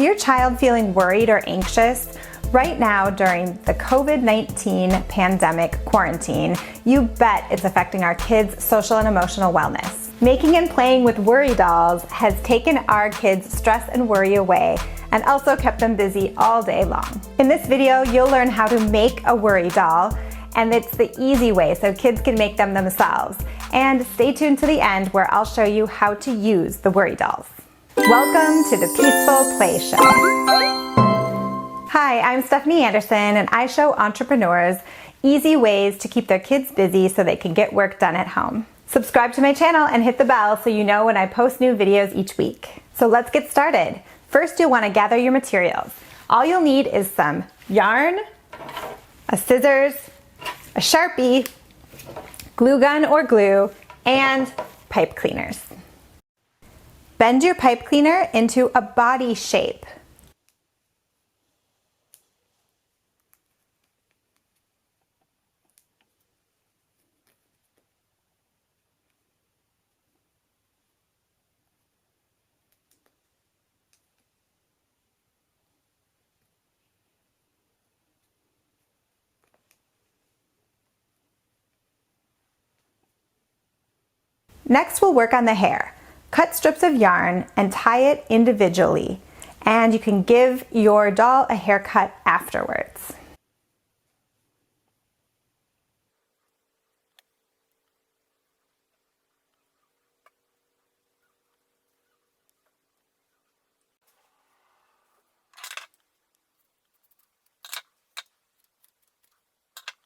Is your child feeling worried or anxious? Right now, during the COVID-19 pandemic quarantine, you bet it's affecting our kids' social and emotional wellness. Making and playing with worry dolls has taken our kids' stress and worry away and also kept them busy all day long. In this video, you'll learn how to make a worry doll, and it's the easy way so kids can make them themselves. And stay tuned to the end where I'll show you how to use the worry dolls. Welcome to the Peaceful Play Show. Hi, I'm Stephanie Anderson, and I show entrepreneurs easy ways to keep their kids busy so they can get work done at home. Subscribe to my channel and hit the bell so you know when I post new videos each week. So let's get started. First, you'll want to gather your materials. All you'll need is some yarn, a scissors, a Sharpie, glue gun or glue, and pipe cleaners. Bend your pipe cleaner into a body shape. Next, we'll work on the hair. Cut strips of yarn and tie it individually, and you can give your doll a haircut afterwards.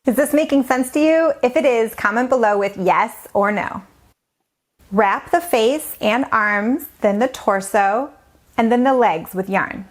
Is this making sense to you? If it is, comment below with yes or no. Wrap the face and arms, then the torso, and then the legs with yarn.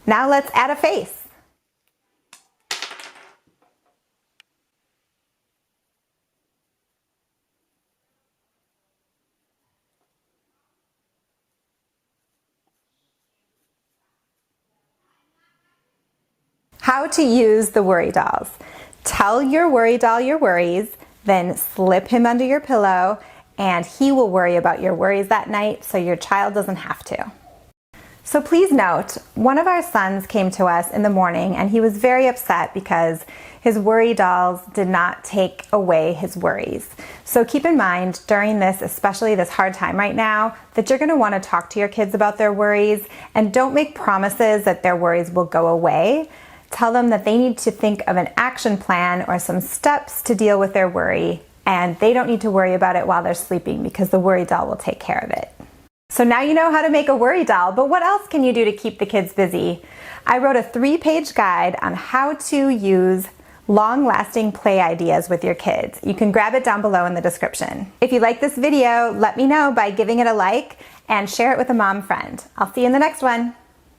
Now let's add a face. How to use the worry dolls. Tell your worry doll your worries, then slip him under your pillow, and he will worry about your worries that night so your child doesn't have to. So please note, one of our sons came to us in the morning and he was very upset because his worry dolls did not take away his worries. So keep in mind during this, especially this hard time right now, that you're going to want to talk to your kids about their worries, and don't make promises that their worries will go away. Tell them that they need to think of an action plan or some steps to deal with their worry, and they don't need to worry about it while they're sleeping because the worry doll will take care of it. So now you know how to make a worry doll, but what else can you do to keep the kids busy? I wrote a 3-page guide on how to use long-lasting play ideas with your kids. You can grab it down below in the description. If you like this video, let me know by giving it a like and share it with a mom friend. I'll see you in the next one.